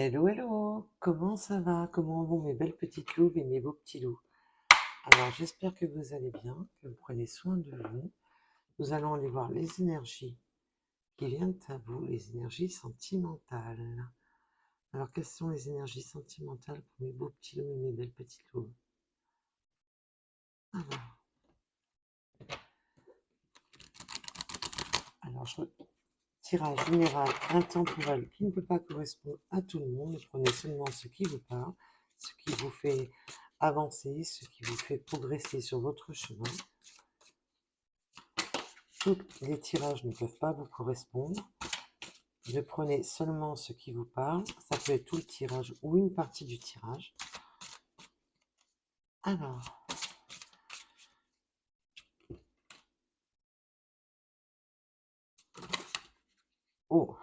Hello, hello, comment ça va? Comment vont mes belles petites louves et mes beaux petits loups? Alors, j'espère que vous allez bien, que vous prenez soin de vous. Nous allons aller voir les énergies qui viennent à vous, les énergies sentimentales. Alors, quelles sont les énergies sentimentales pour mes beaux petits loups et mes belles petites louves? Alors, tirage général intemporel qui ne peut pas correspondre à tout le monde. Prenez seulement ce qui vous parle, ce qui vous fait avancer, ce qui vous fait progresser sur votre chemin. Tous les tirages ne peuvent pas vous correspondre. Ne prenez seulement ce qui vous parle. Ça peut être tout le tirage ou une partie du tirage. Alors, oh,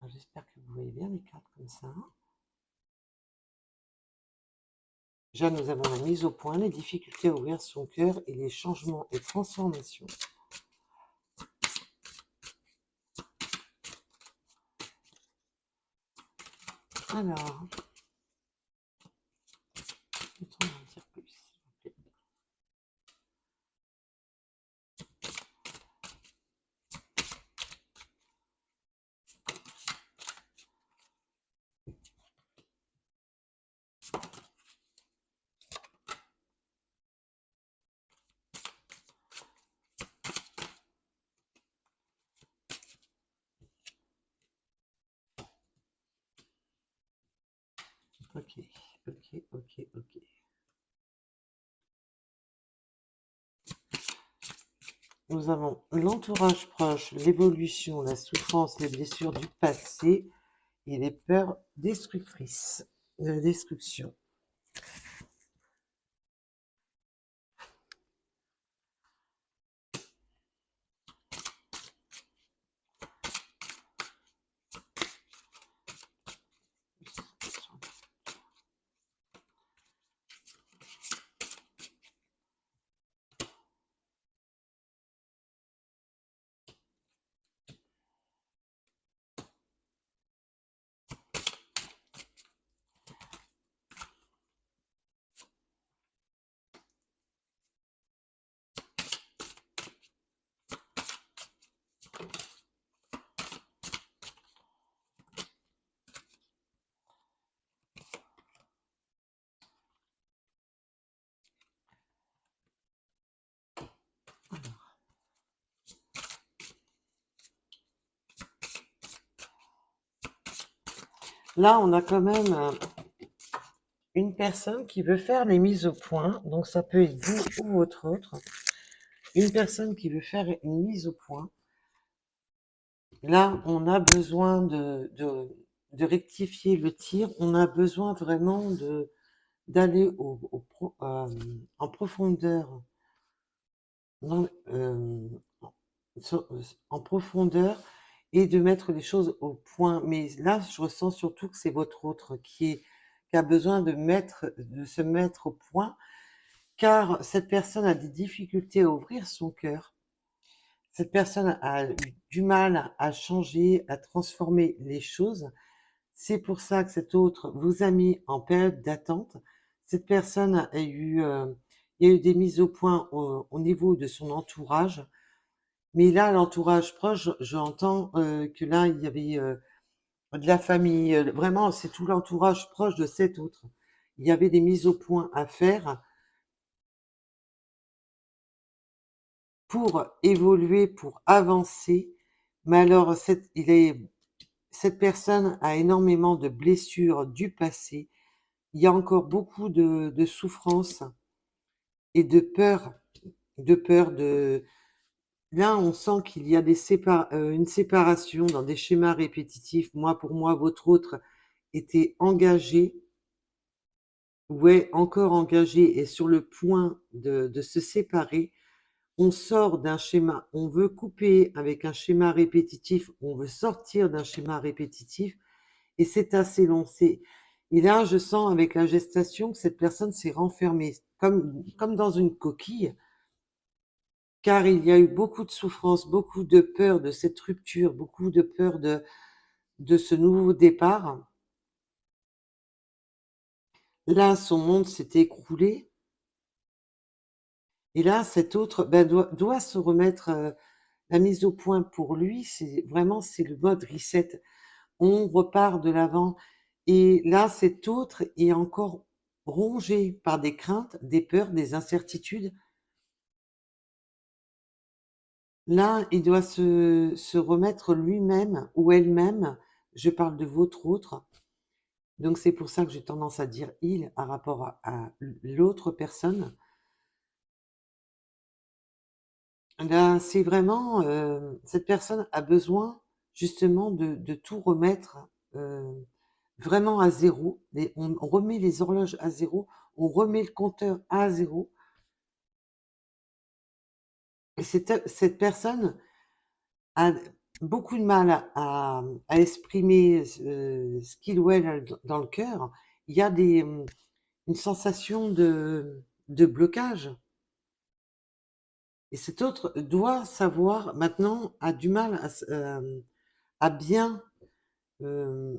j'espère que vous voyez bien les cartes comme ça. Déjà, nous avons la mise au point, les difficultés à ouvrir son cœur et les changements et transformations. Alors, peut-on en dire plus, s'il vous plaît? Ok, ok, ok, ok. Nous avons l'entourage proche, l'évolution, la souffrance, les blessures du passé et les peurs destructrices, de destruction. Là, on a quand même une personne qui veut faire les mises au point, donc ça peut être vous ou votre autre. Une personne qui veut faire une mise au point. Là, on a besoin de rectifier le tir, on a besoin vraiment d'aller en profondeur, euh, en profondeur et de mettre les choses au point. Mais là, je ressens surtout que c'est votre autre qui a besoin de se mettre au point, car cette personne a des difficultés à ouvrir son cœur. Cette personne a eu du mal à changer, à transformer les choses. C'est pour ça que cet autre vous a mis en période d'attente. Cette personne il y a eu des mises au point au niveau de son entourage. Mais là, l'entourage proche, j'entends que là, il y avait de la famille. Vraiment, c'est tout l'entourage proche de cet autre. Il y avait des mises au point à faire pour évoluer, pour avancer. Mais alors, cette personne a énormément de blessures du passé. Il y a encore beaucoup de souffrance et de peur. De peur de... Là, on sent qu'il y a une séparation dans des schémas répétitifs. Moi, pour moi, votre autre était engagé, ou est encore engagé et sur le point de se séparer. On sort d'un schéma, on veut couper avec un schéma répétitif, on veut sortir d'un schéma répétitif, et c'est assez long. Et là, je sens avec la gestation que cette personne s'est renfermée, comme dans une coquille, car il y a eu beaucoup de souffrance, beaucoup de peur de cette rupture, beaucoup de peur de ce nouveau départ. Là, son monde s'est écroulé et là, cet autre, ben, doit se remettre, la mise au point pour lui, c'est le mode reset. On repart de l'avant et là, cet autre est encore rongé par des craintes, des peurs, des incertitudes. Là, il doit se remettre lui-même ou elle-même, je parle de votre autre, donc c'est pour ça que j'ai tendance à dire «il» par rapport à l'autre personne. Là, c'est vraiment, cette personne a besoin justement de tout remettre, vraiment à zéro. On remet les horloges à zéro, on remet le compteur à zéro. Et cette personne a beaucoup de mal à exprimer ce qu'il ou elle a dans le cœur. Il y a une sensation de blocage. Et cet autre doit savoir, maintenant, a du mal à bien euh,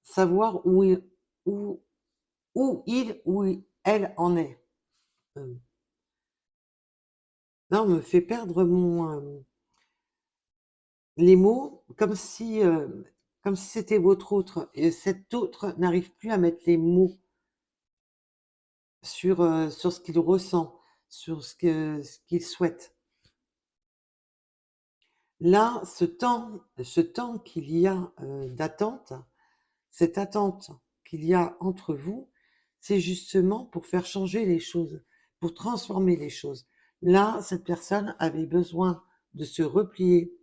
savoir où, où elle en est. Euh, Là, on me fait perdre les mots comme si c'était votre autre. Et cet autre n'arrive plus à mettre les mots sur ce qu'il ressent, sur ce qu'il souhaite. Là, ce temps qu'il y a d'attente, cette attente qu'il y a entre vous, c'est justement pour faire changer les choses, pour transformer les choses. Là, cette personne avait besoin de se replier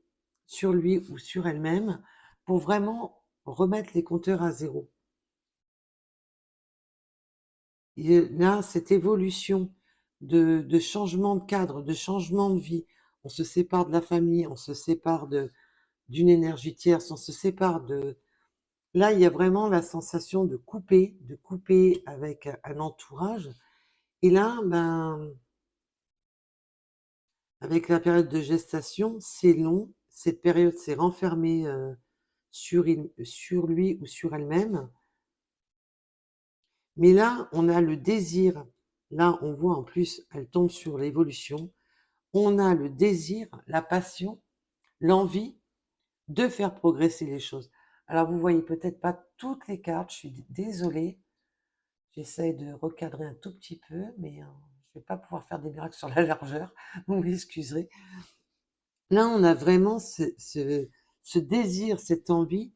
sur lui ou sur elle-même pour vraiment remettre les compteurs à zéro. Et là, cette évolution de changement de cadre, de changement de vie, on se sépare de la famille, on se sépare d'une énergie tierce, on se sépare de... Là, il y a vraiment la sensation de couper avec un entourage. Et là, ben, avec la période de gestation, c'est long. Cette période s'est renfermée sur lui ou sur elle-même. Mais là, on a le désir. Là, on voit en plus, elle tombe sur l'évolution. On a le désir, la passion, l'envie de faire progresser les choses. Alors, vous voyez peut-être pas toutes les cartes, je suis désolée. J'essaie de recadrer un tout petit peu, mais je vais pas pouvoir faire des miracles sur la largeur, vous m'excuserez. Là, on a vraiment ce désir, cette envie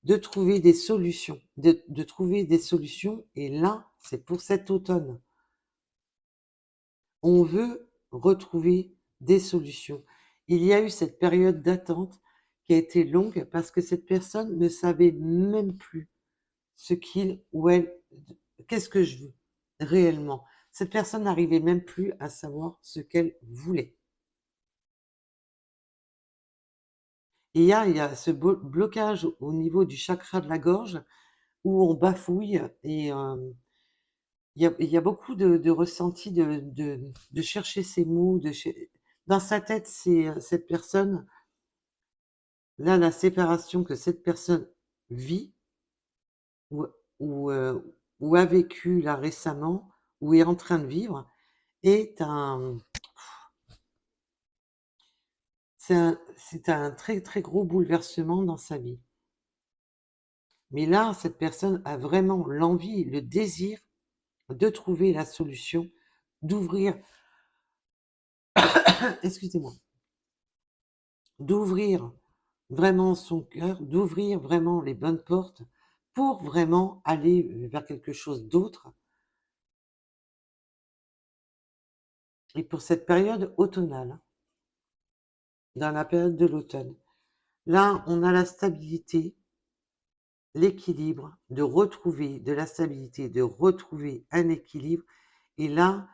de trouver des solutions, de trouver des solutions, et là, c'est pour cet automne. On veut retrouver des solutions. Il y a eu cette période d'attente qui a été longue parce que cette personne ne savait même plus ce qu'il ou elle, qu'est-ce que je veux réellement. Cette personne n'arrivait même plus à savoir ce qu'elle voulait. Et il y a ce blocage au niveau du chakra de la gorge où on bafouille et il y a beaucoup de ressentis de chercher ses mots. Dans sa tête, c'est cette personne, là, la séparation que cette personne vit ou, ou, euh, ou a vécu là récemment ou est en train de vivre est c'est un très très gros bouleversement dans sa vie. Mais là, cette personne a vraiment l'envie, le désir de trouver la solution, d'ouvrir, excusez-moi, d'ouvrir vraiment son cœur, d'ouvrir vraiment les bonnes portes pour vraiment aller vers quelque chose d'autre. Et pour cette période automnale, dans la période de l'automne, là, on a la stabilité, l'équilibre, de retrouver de la stabilité, de retrouver un équilibre. Et là,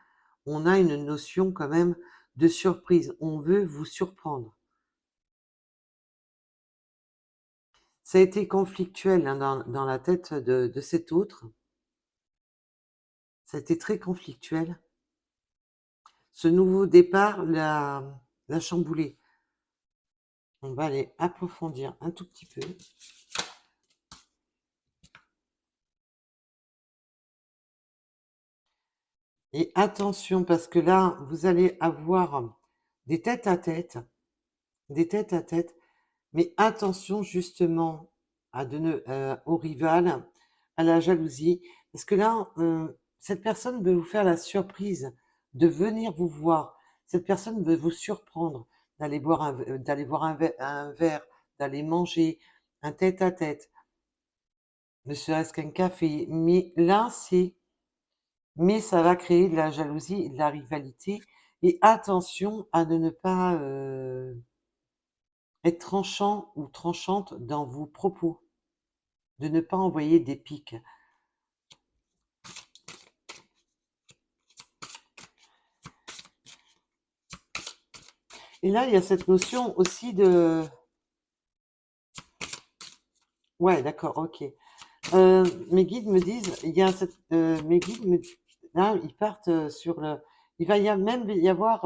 on a une notion quand même de surprise. On veut vous surprendre. Ça a été conflictuel hein, dans la tête de cet autre. Ça a été très conflictuel. ce nouveau départ l'a chamboulé. On va aller approfondir un tout petit peu. Et attention, parce que là, vous allez avoir des têtes à tête, des têtes à tête, mais attention justement au rival, à la jalousie, parce que là, cette personne veut vous faire la surprise de venir vous voir. Cette personne veut vous surprendre, d'aller boire un verre, d'aller manger, un tête à tête, ne serait-ce qu'un café. Mais ça va créer de la jalousie et de la rivalité. Et attention à ne pas être tranchant ou tranchante dans vos propos, de ne pas envoyer des piques. Et là, il y a cette notion aussi de... Ouais, d'accord, ok. Mes guides me disent, il y a mes guides là, ils partent sur le... Il va même y avoir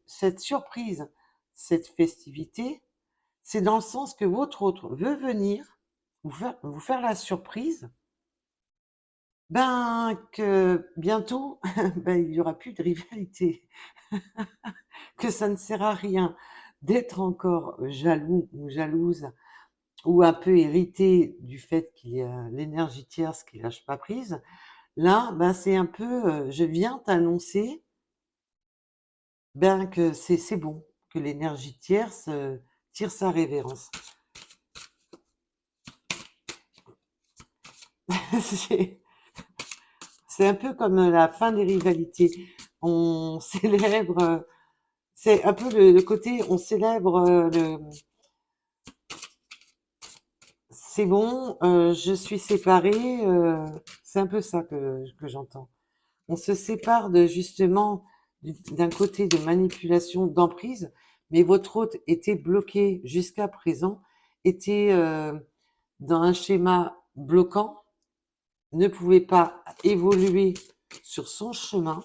cette surprise, cette festivité. C'est dans le sens que votre autre veut venir vous faire la surprise, ben que bientôt, ben, il n'y aura plus de rivalité, que ça ne sert à rien d'être encore jaloux ou jalouse ou un peu irrité du fait qu'il y a l'énergie tierce qui lâche pas prise. Là, ben, c'est un peu, je viens t'annoncer ben, que c'est bon, que l'énergie tierce tire sa révérence. C'est un peu comme la fin des rivalités. On célèbre, c'est un peu le côté, on célèbre c'est bon, je suis séparée, c'est un peu ça que j'entends. On se sépare de justement d'un côté de manipulation, d'emprise, mais votre hôte était bloqué jusqu'à présent, était dans un schéma bloquant, ne pouvait pas évoluer sur son chemin.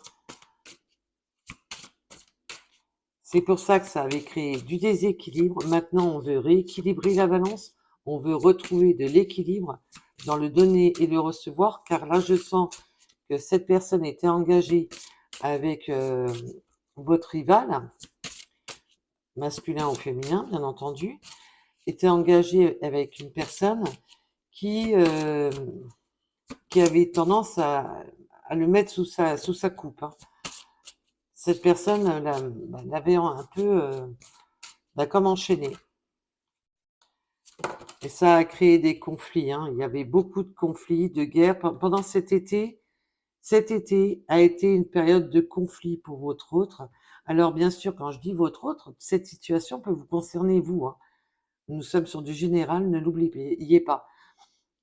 C'est pour ça que ça avait créé du déséquilibre. Maintenant, on veut rééquilibrer la balance, on veut retrouver de l'équilibre dans le donner et le recevoir, car là, je sens que cette personne était engagée avec votre rival, masculin ou féminin, bien entendu, était engagée avec une personne qui, euh, qui avait tendance à le mettre sous sa coupe, hein. Cette personne l'avait un peu comme enchaîné. Et ça a créé des conflits, hein. Il y avait beaucoup de conflits, de guerres. Pendant cet été a été une période de conflit pour votre autre. Alors bien sûr, quand je dis votre autre, cette situation peut vous concerner vous, hein. Nous sommes sur du général, ne l'oubliez pas.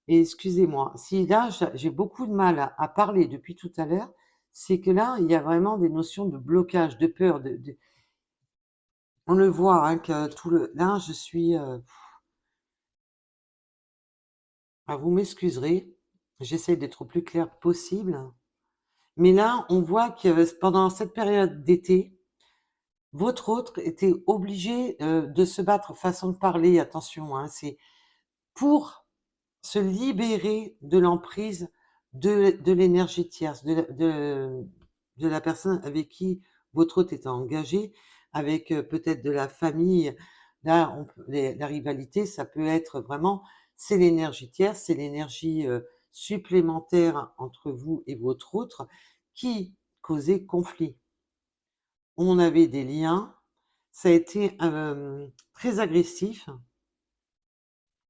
Et excusez-moi, si là j'ai beaucoup de mal à parler depuis tout à l'heure, c'est que là, il y a vraiment des notions de blocage, de peur, on le voit, hein, que là, je suis... vous m'excuserez, j'essaie d'être au plus clair possible. Mais là, on voit que pendant cette période d'été, votre autre était obligé de se battre, façon de parler, attention, hein, c'est pour se libérer de l'emprise de l'énergie tierce, de la personne avec qui votre hôte était engagé, avec peut-être de la famille. Là, la rivalité, ça peut être vraiment, c'est l'énergie tierce, c'est l'énergie supplémentaire entre vous et votre autre qui causait conflit. On avait des liens, ça a été très agressif.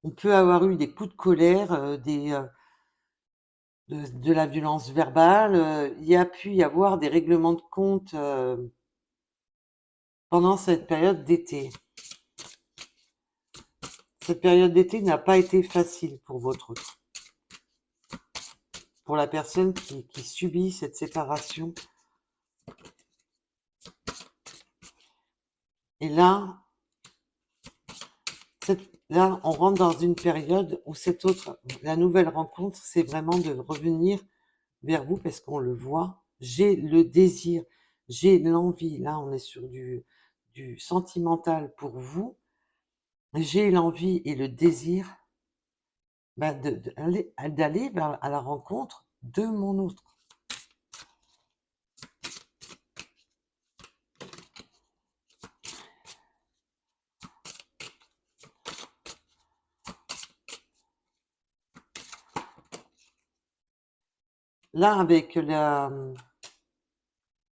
On peut avoir eu des coups de colère, de la violence verbale. Il y a pu y avoir des règlements de compte pendant cette période d'été. Cette période d'été n'a pas été facile pour votre autre. Pour la personne qui subit cette séparation. Et là, là, on rentre dans une période où la nouvelle rencontre, c'est vraiment de revenir vers vous parce qu'on le voit. J'ai le désir, j'ai l'envie, là on est sur du sentimental pour vous, j'ai l'envie et le désir bah, d'aller à la rencontre de mon autre. Là, avec le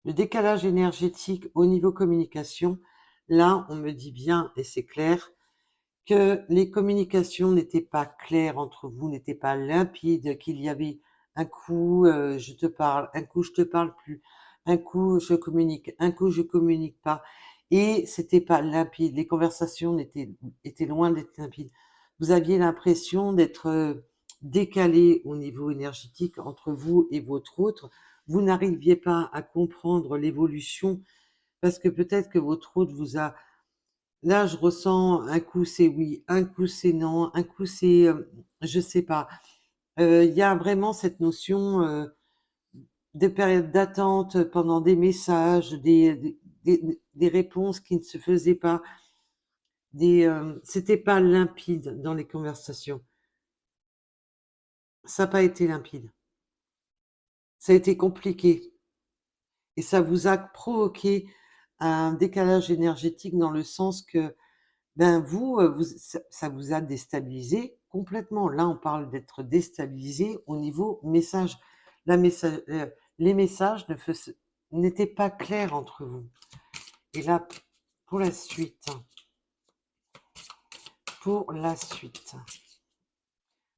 décalage énergétique au niveau communication, là, on me dit bien, et c'est clair, que les communications n'étaient pas claires entre vous, n'étaient pas limpides, qu'il y avait un coup, je te parle, un coup je te parle plus, un coup je communique, un coup je communique pas, et c'était pas limpide. Les conversations étaient loin d'être limpides. Vous aviez l'impression d'être décalé au niveau énergétique entre vous et votre autre. Vous n'arriviez pas à comprendre l'évolution parce que peut-être que votre autre vous a. Là, je ressens un coup c'est oui, un coup c'est non, un coup c'est, je sais pas. Il y a vraiment cette notion de période d'attente pendant des messages, des réponses qui ne se faisaient pas, c'était pas limpide dans les conversations. Ça n'a pas été limpide. Ça a été compliqué et ça vous a provoqué un décalage énergétique dans le sens que ben vous, ça vous a déstabilisé complètement. Là, on parle d'être déstabilisé au niveau message. Les messages n'étaient pas clairs entre vous. Et là, pour la suite, pour la suite,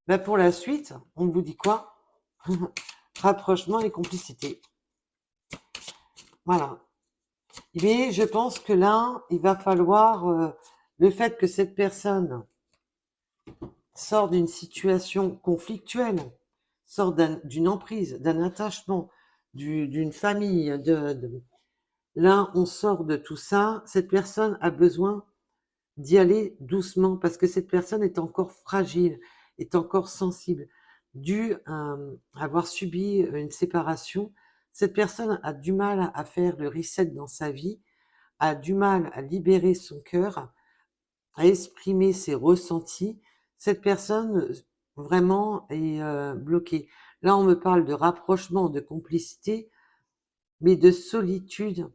ben pour la suite, on vous dit quoi? Rapprochement et complicité. Voilà. Mais je pense que là, il va falloir le fait que cette personne sort d'une situation conflictuelle, sort d'une emprise, d'un attachement, d'une famille, là on sort de tout ça, cette personne a besoin d'y aller doucement parce que cette personne est encore fragile, est encore sensible, dû avoir subi une séparation. Cette personne a du mal à faire le reset dans sa vie, a du mal à libérer son cœur, à exprimer ses ressentis. Cette personne vraiment est bloquée. Là, on me parle de rapprochement, de complicité, mais de solitude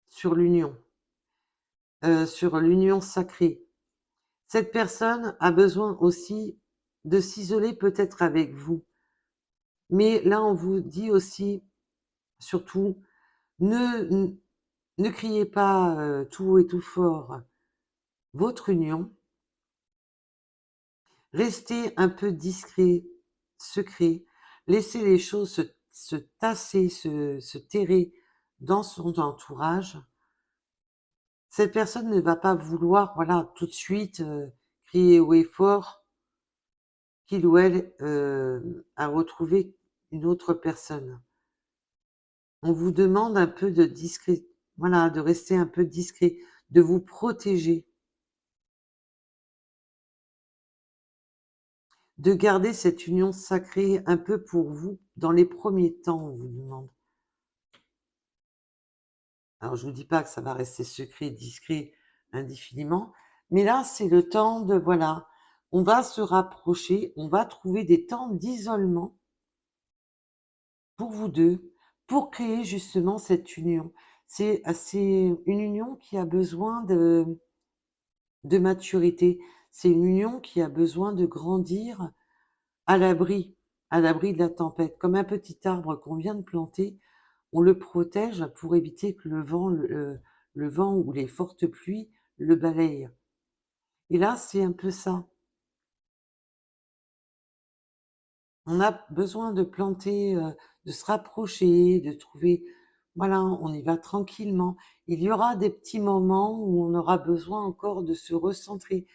sur l'union sacrée. Cette personne a besoin aussi de s'isoler peut-être avec vous. Mais là, on vous dit aussi, surtout, ne, ne criez pas tout haut et tout fort votre union. Restez un peu discret, secret, laissez les choses se tasser, se terrer dans son entourage. Cette personne ne va pas vouloir, voilà, tout de suite crier haut et fort qu'il ou elle a retrouvé une autre personne. On vous demande un peu de discret, voilà, de rester un peu discret, de vous protéger, de garder cette union sacrée un peu pour vous dans les premiers temps, on vous demande. Alors, je vous dis pas que ça va rester secret, discret indéfiniment, mais là, c'est le temps de, voilà, on va se rapprocher, on va trouver des temps d'isolement pour vous deux, pour créer justement cette union. C'est une union qui a besoin de maturité. C'est une union qui a besoin de grandir à l'abri, à l'abri de la tempête. Comme un petit arbre qu'on vient de planter, on le protège pour éviter que le vent ou les fortes pluies le balayent. Et là, c'est un peu ça. On a besoin de planter, de se rapprocher, de trouver, voilà, on y va tranquillement. Il y aura des petits moments où on aura besoin encore de se recentrer.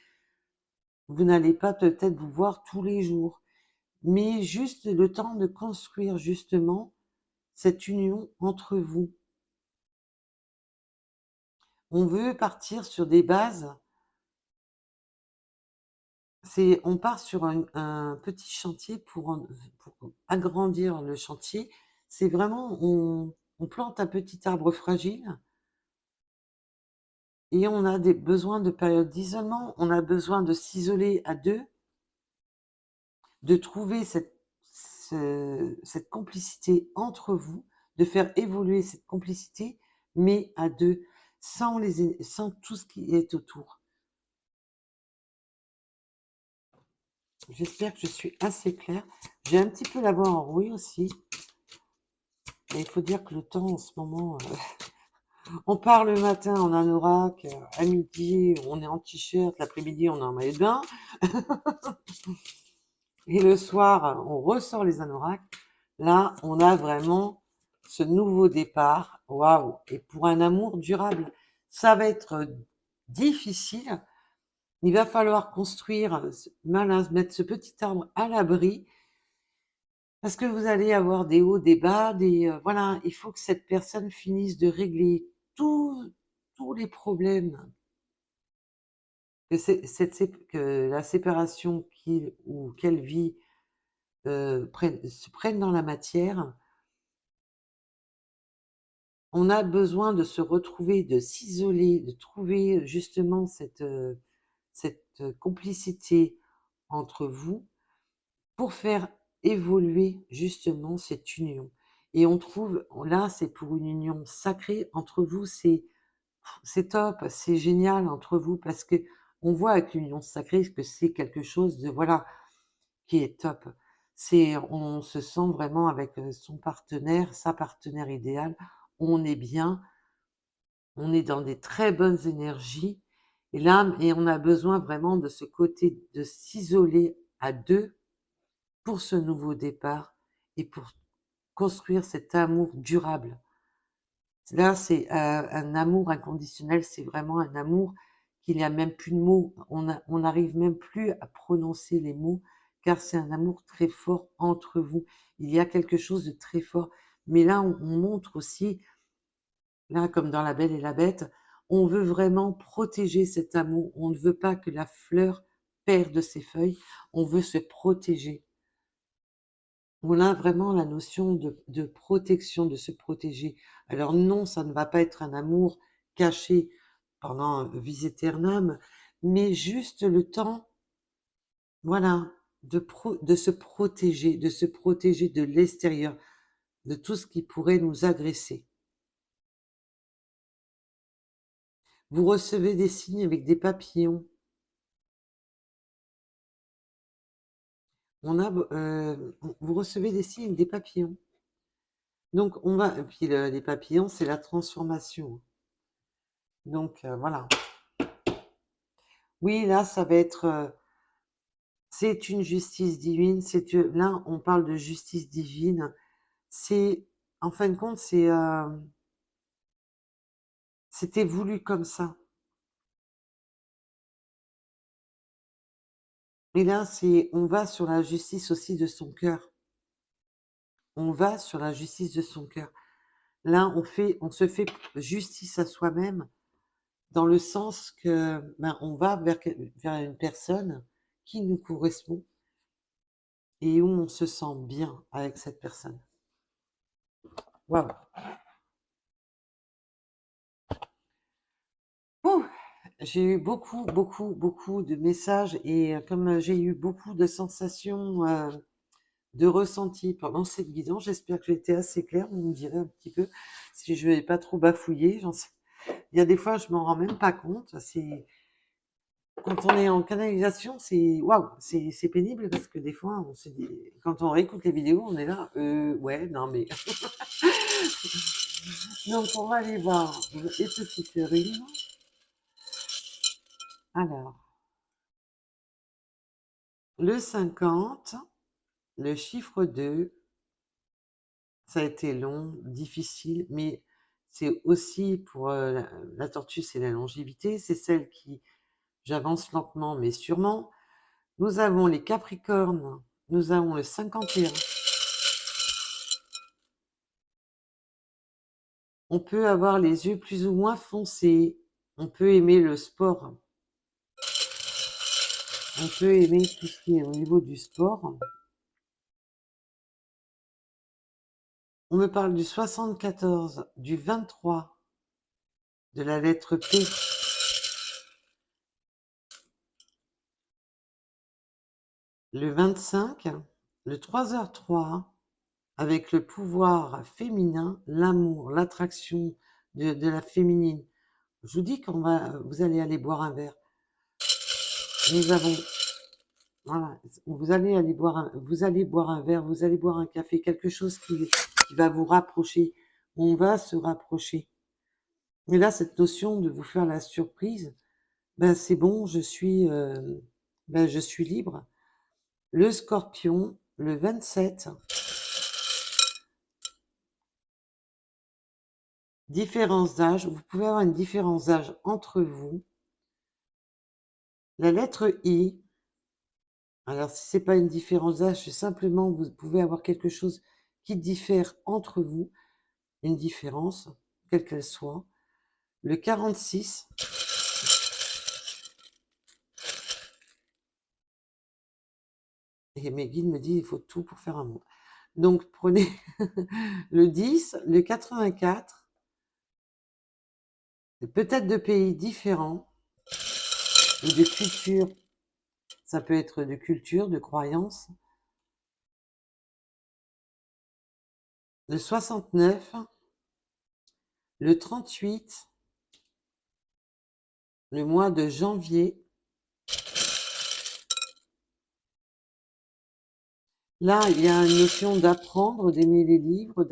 Vous n'allez pas peut-être vous voir tous les jours, mais juste le temps de construire justement cette union entre vous. On veut partir sur des bases. On part sur un petit chantier pour agrandir le chantier. C'est vraiment, on plante un petit arbre fragile et on a des besoins de période d'isolement, on a besoin de s'isoler à deux, de trouver cette complicité entre vous, de faire évoluer cette complicité, mais à deux, sans tout ce qui est autour. J'espère que je suis assez claire. J'ai un petit peu la voix enrouée aussi. Et il faut dire que le temps en ce moment, on part le matin en anorak, à midi on est en t-shirt, l'après-midi on est en maillot de bain, et le soir on ressort les anoraks. Là, on a vraiment ce nouveau départ. Waouh! Et pour un amour durable, ça va être difficile. Il va falloir construire, mettre ce petit arbre à l'abri, parce que vous allez avoir des hauts, des bas, voilà, il faut que cette personne finisse de régler tous les problèmes que la séparation qu'il ou qu'elle vit se prenne dans la matière. On a besoin de se retrouver, de s'isoler, de trouver justement cette complicité entre vous pour faire évoluer justement cette union. Et on trouve, là, c'est pour une union sacrée entre vous, c'est top, c'est génial entre vous parce que on voit avec l'union sacrée que c'est quelque chose de, voilà, qui est top. On se sent vraiment avec son partenaire, sa partenaire idéale, on est bien, on est dans des très bonnes énergies. Et là, et on a besoin vraiment de ce côté de s'isoler à deux pour ce nouveau départ et pour construire cet amour durable. Là, c'est un amour inconditionnel, c'est vraiment un amour qu'il n'y a même plus de mots. On n'arrive même plus à prononcer les mots, car c'est un amour très fort entre vous. Il y a quelque chose de très fort. Mais là, on montre aussi, là, comme dans La Belle et la Bête, on veut vraiment protéger cet amour. On ne veut pas que la fleur perde ses feuilles. On veut se protéger. On a vraiment la notion de protection, de se protéger. Alors non, ça ne va pas être un amour caché pendant viséternam, mais juste le temps, voilà, de se protéger de l'extérieur, de tout ce qui pourrait nous agresser. Vous recevez des signes avec des papillons. Vous recevez des signes avec des papillons. Donc et puis les papillons, c'est la transformation. Donc voilà. Oui, là, ça va être, c'est une justice divine. Là, on parle de justice divine. C'est, en fin de compte, c'était voulu comme ça. Et là, on va sur la justice aussi de son cœur. On va sur la justice de son cœur. Là, on se fait justice à soi-même dans le sens que, ben, on va vers une personne qui nous correspond et où on se sent bien avec cette personne. Waouh! Ouh! J'ai eu beaucoup, beaucoup, beaucoup de messages et comme j'ai eu beaucoup de sensations, de ressentis pendant cette guidance, j'espère que j'ai été assez claire. Vous me direz un petit peu si je vais pas trop bafouiller. Il y a des fois, je m'en rends même pas compte. Quand on est en canalisation, c'est waouh, c'est pénible parce que des fois, on se dit, quand on réécoute les vidéos, on est là, ouais, non mais. Donc on va aller voir et ceci faire une. Alors, le 50, le chiffre 2, ça a été long, difficile, mais c'est aussi pour la tortue, c'est la longévité, c'est celle qui, j'avance lentement mais sûrement. Nous avons les Capricornes, nous avons le 51. On peut avoir les yeux plus ou moins foncés, on peut aimer le sport, on peut aimer tout ce qui est au niveau du sport. On me parle du 74, du 23, de la lettre P. Le 25, le 3h03, avec le pouvoir féminin, l'amour, l'attraction de la féminine. Je vous dis vous allez aller boire un verre. Nous avons, voilà, vous allez boire un verre, vous allez boire un café, quelque chose qui va vous rapprocher. On va se rapprocher. Et là, cette notion de vous faire la surprise, ben c'est bon, je suis libre. Le Scorpion, le 27. Différence d'âge, vous pouvez avoir une différence d'âge entre vous. La lettre I, alors si c'est pas une différence d'âge, c'est simplement vous pouvez avoir quelque chose qui diffère entre vous, une différence, quelle qu'elle soit. Le 46, et mes guides me disent il faut tout pour faire un monde. Donc prenez le 10, le 84, peut-être de pays différents, ou de cultures, ça peut être de culture, de croyances. Le 69, le 38, le mois de janvier. Là, il y a une notion d'apprendre, d'aimer les livres,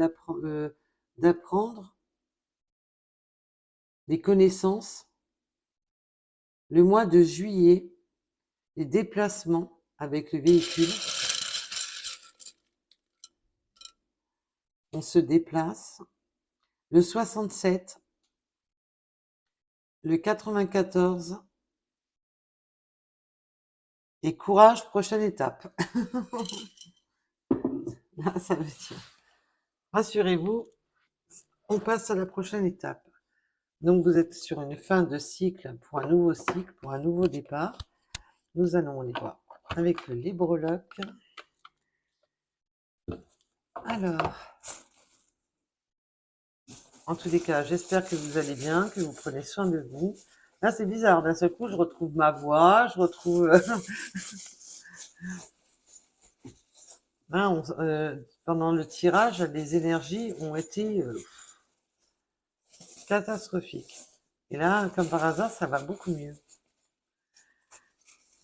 d'apprendre des connaissances. Le mois de juillet, les déplacements avec le véhicule. On se déplace. Le 67, le 94, et courage, prochaine étape. Là, ça veut dire, rassurez-vous, on passe à la prochaine étape. Donc, vous êtes sur une fin de cycle, pour un nouveau cycle, pour un nouveau départ. Nous allons aller voir avec le libre-loc. Alors, en tous les cas, j'espère que vous allez bien, que vous prenez soin de vous. Là, c'est bizarre, d'un seul coup, je retrouve ma voix, je retrouve... Hein, pendant le tirage, les énergies ont été catastrophiques. Et là, comme par hasard, ça va beaucoup mieux.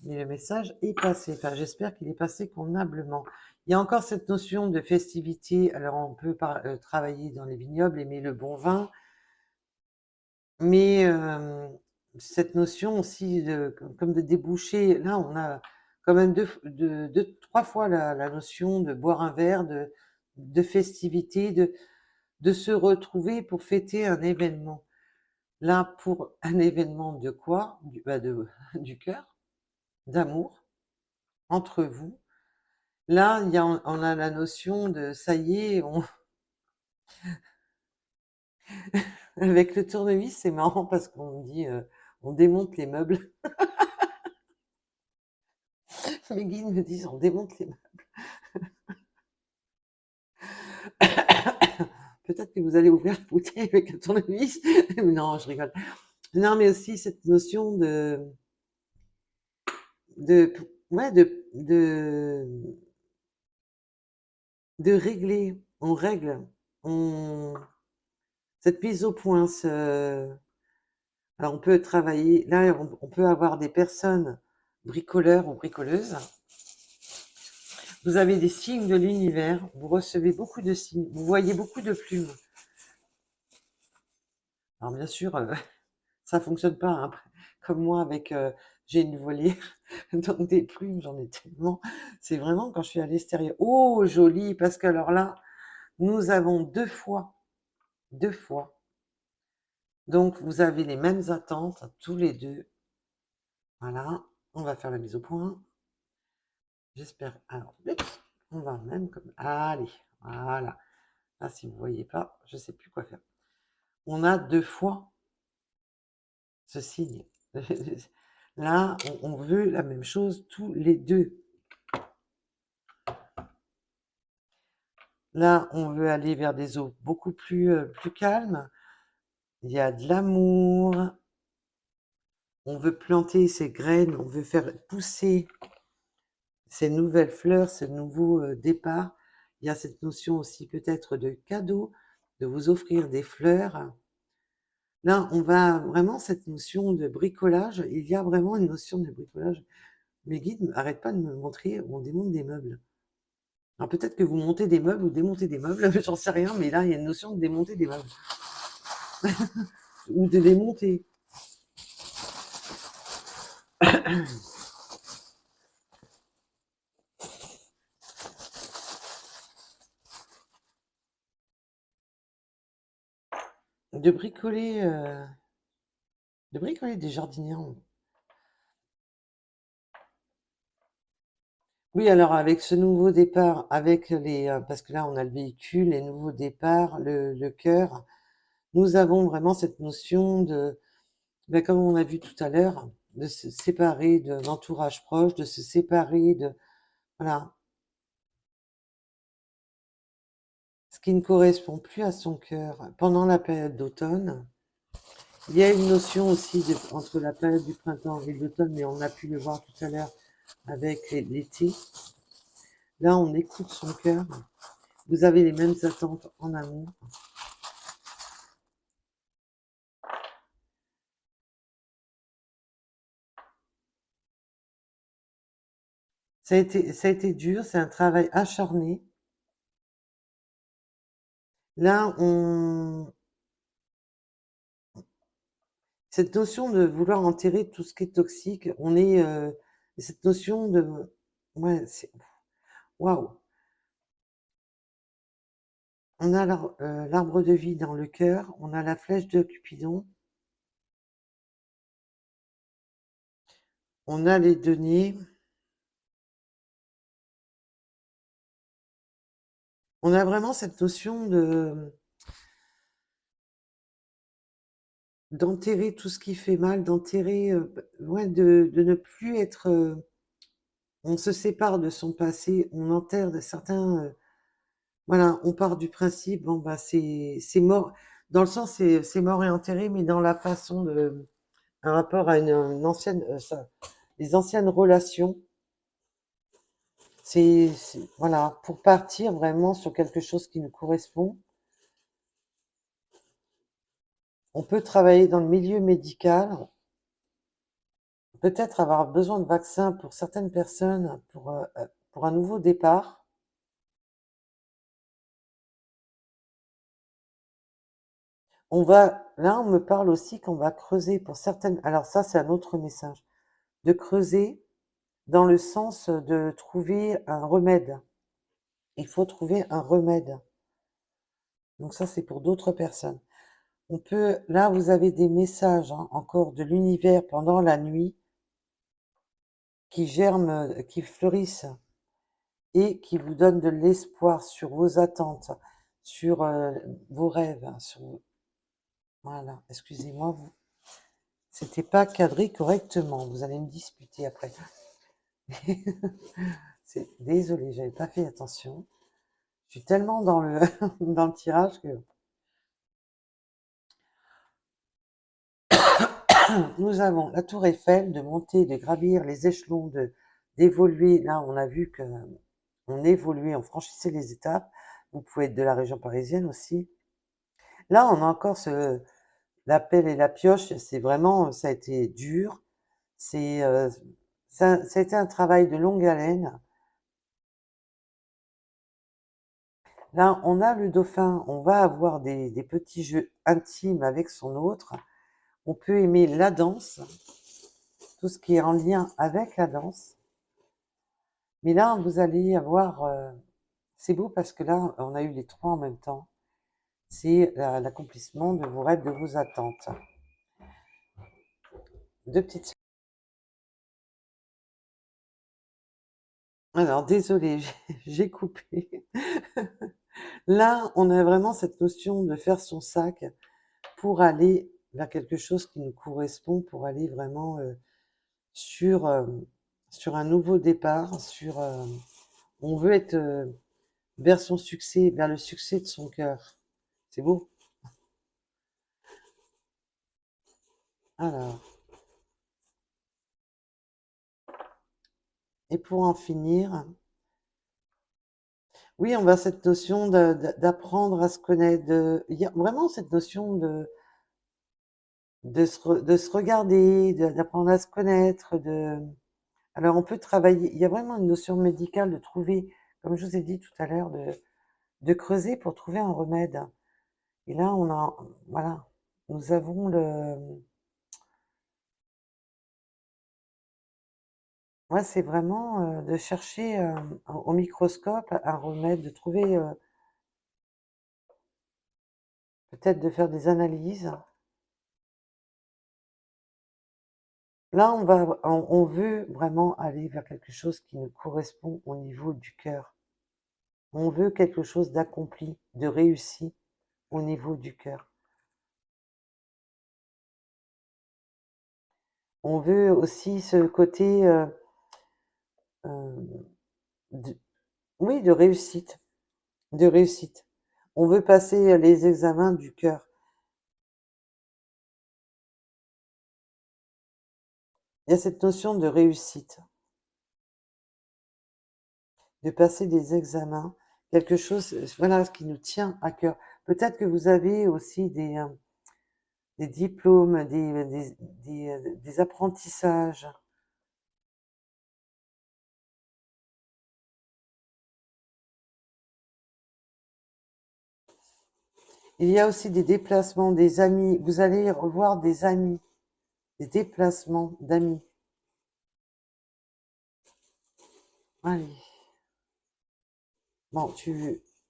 Mais le message est passé. Enfin, j'espère qu'il est passé convenablement. Il y a encore cette notion de festivité. Alors, on peut travailler dans les vignobles, aimer le bon vin. Mais cette notion aussi, comme de déboucher, là, on a quand même trois fois la notion de boire un verre, de festivité, de se retrouver pour fêter un événement. Là, pour un événement de quoi? Du cœur, d'amour, entre vous. Là, on a la notion de ça y est, avec le tournevis, c'est marrant parce qu'on dit on démonte les meubles. Mes guides me disent on démonte les meubles. Peut-être que vous allez ouvrir la bouteille avec un tournevis. Non, je rigole. Non, mais aussi cette notion ouais, de régler. On règle. Cette mise au point, alors on peut travailler, là on peut avoir des personnes bricoleurs ou bricoleuses. Vous avez des signes de l'univers, vous recevez beaucoup de signes, vous voyez beaucoup de plumes. Alors bien sûr, ça fonctionne pas, hein. Comme moi avec j'ai une volière, donc des plumes, j'en ai tellement. C'est vraiment quand je suis à l'extérieur. Oh, joli, parce que alors là, nous avons deux fois. Donc vous avez les mêmes attentes, tous les deux. Voilà, on va faire la mise au point. J'espère. Alors, on va même comme. Allez, voilà. Là, si vous ne voyez pas, je ne sais plus quoi faire. On a deux fois ce signe. Là, on veut la même chose tous les deux. Là, on veut aller vers des eaux beaucoup plus calmes. Il y a de l'amour. On veut planter ces graines, on veut faire pousser ces nouvelles fleurs, ce nouveau départ. Il y a cette notion aussi peut-être de cadeau, de vous offrir des fleurs. Là, on va vraiment cette notion de bricolage. Il y a vraiment une notion de bricolage. Mes guides n'arrêtent pas de me montrer, on démonte des meubles. Alors peut-être que vous montez des meubles ou démontez des meubles, j'en sais rien, mais là, il y a une notion de démonter des meubles. Ou de les monter. De bricoler des jardinières. Oui, alors avec ce nouveau départ, avec parce que là on a le véhicule, les nouveaux départs, le cœur, nous avons vraiment cette notion de, ben, comme on a vu tout à l'heure, de se séparer d'un entourage proche, de se séparer de, voilà, ce qui ne correspond plus à son cœur. Pendant la période d'automne, il y a une notion aussi entre la période du printemps et l'automne, mais on a pu le voir tout à l'heure avec l'été. Là, on écoute son cœur. Vous avez les mêmes attentes en amour. Ça a été dur, c'est un travail acharné. Là, cette notion de vouloir enterrer tout ce qui est toxique, cette notion de, ouais, waouh. On a l'arbre de vie dans le cœur, on a la flèche de Cupidon, on a les deniers, on a vraiment cette notion d'enterrer tout ce qui fait mal, d'enterrer, ouais, de ne plus être, on se sépare de son passé, on enterre de certains, voilà, on part du principe, bon, bah, c'est mort. Dans le sens, c'est mort et enterré, mais dans la façon de, un rapport à une ancienne, les anciennes relations, voilà, pour partir vraiment sur quelque chose qui nous correspond. On peut travailler dans le milieu médical, peut-être avoir besoin de vaccins pour certaines personnes pour un nouveau départ. Là, on me parle aussi qu'on va creuser pour certaines, alors ça, c'est un autre message, de creuser dans le sens de trouver un remède. Il faut trouver un remède. Donc ça, c'est pour d'autres personnes. Là, vous avez des messages encore de l'univers pendant la nuit qui germent, qui fleurissent et qui vous donnent de l'espoir sur vos attentes, sur vos rêves, voilà, excusez-moi, c'était pas cadré correctement. Vous allez me disputer après. Désolée, j'avais pas fait attention. Je suis tellement dans le dans le tirage que nous avons la tour Eiffel, de monter, de gravir les échelons, d'évoluer. Là, on a vu que on évoluait, on franchissait les étapes. Vous pouvez être de la région parisienne aussi. Là, on a encore la pelle et la pioche. C'est vraiment, ça a été dur. Ça a été un travail de longue haleine. Là, on a le dauphin. On va avoir des petits jeux intimes avec son autre. On peut aimer la danse, tout ce qui est en lien avec la danse. Mais là, vous allez avoir, c'est beau parce que là, on a eu les trois en même temps. C'est l'accomplissement de vos rêves, de vos attentes. Deux petites. Alors, désolée, j'ai coupé. Là, on a vraiment cette notion de faire son sac pour aller vers quelque chose qui nous correspond, pour aller vraiment sur un nouveau départ, on veut être vers son succès, vers le succès de son cœur. C'est beau. Alors, et pour en finir, oui, on va cette notion d'apprendre à se connaître. Il y a vraiment cette notion de se regarder, d'apprendre à se connaître. Alors, on peut travailler. Il y a vraiment une notion médicale de trouver, comme je vous ai dit tout à l'heure, de creuser pour trouver un remède. Et là, voilà, nous avons moi, c'est vraiment de chercher au microscope un remède, de trouver, peut-être de faire des analyses. Là, on veut vraiment aller vers quelque chose qui nous correspond au niveau du cœur. On veut quelque chose d'accompli, de réussi au niveau du cœur. On veut aussi ce côté, de, oui, de réussite, de réussite. On veut passer les examens du cœur. Il y a cette notion de réussite, de passer des examens, quelque chose, voilà, ce qui nous tient à cœur. Peut-être que vous avez aussi des diplômes, des apprentissages. Il y a aussi des déplacements, des amis. Vous allez revoir des amis, des déplacements d'amis. Allez. Bon,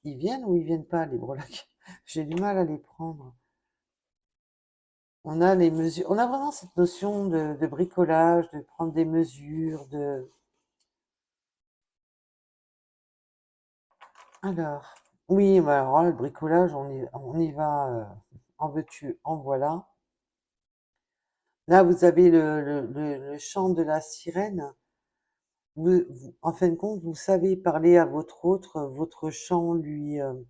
ils viennent ou ils viennent pas, les breloques? J'ai du mal à les prendre. On a les mesures, on a vraiment cette notion de bricolage, de prendre des mesures, Alors, oui, bah alors là, le bricolage, on y va, en veux-tu, en voilà. Là, vous avez le chant de la sirène. En fin de compte, vous savez parler à votre autre, votre chant le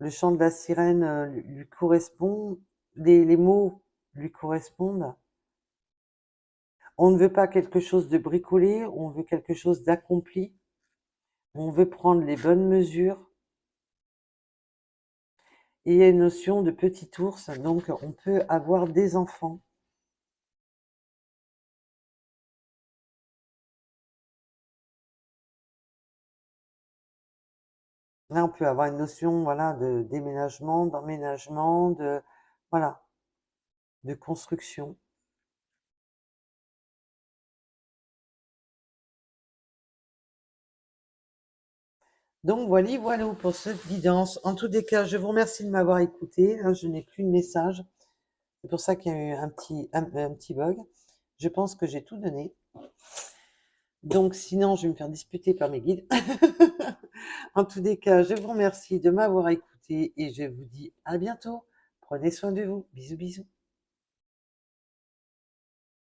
chant de la sirène lui correspond, les mots lui correspondent. On ne veut pas quelque chose de bricolé, on veut quelque chose d'accompli. On veut prendre les bonnes mesures. Et il y a une notion de petit ours, donc on peut avoir des enfants. Là, on peut avoir une notion, voilà, de déménagement, d'emménagement, voilà, de construction. Donc voilà pour cette guidance. En tous les cas, je vous remercie de m'avoir écouté. Là, je n'ai plus de message. C'est pour ça qu'il y a eu un petit bug. Je pense que j'ai tout donné. Donc sinon, je vais me faire disputer par mes guides. En tous les cas, je vous remercie de m'avoir écouté et je vous dis à bientôt. Prenez soin de vous. Bisous, bisous.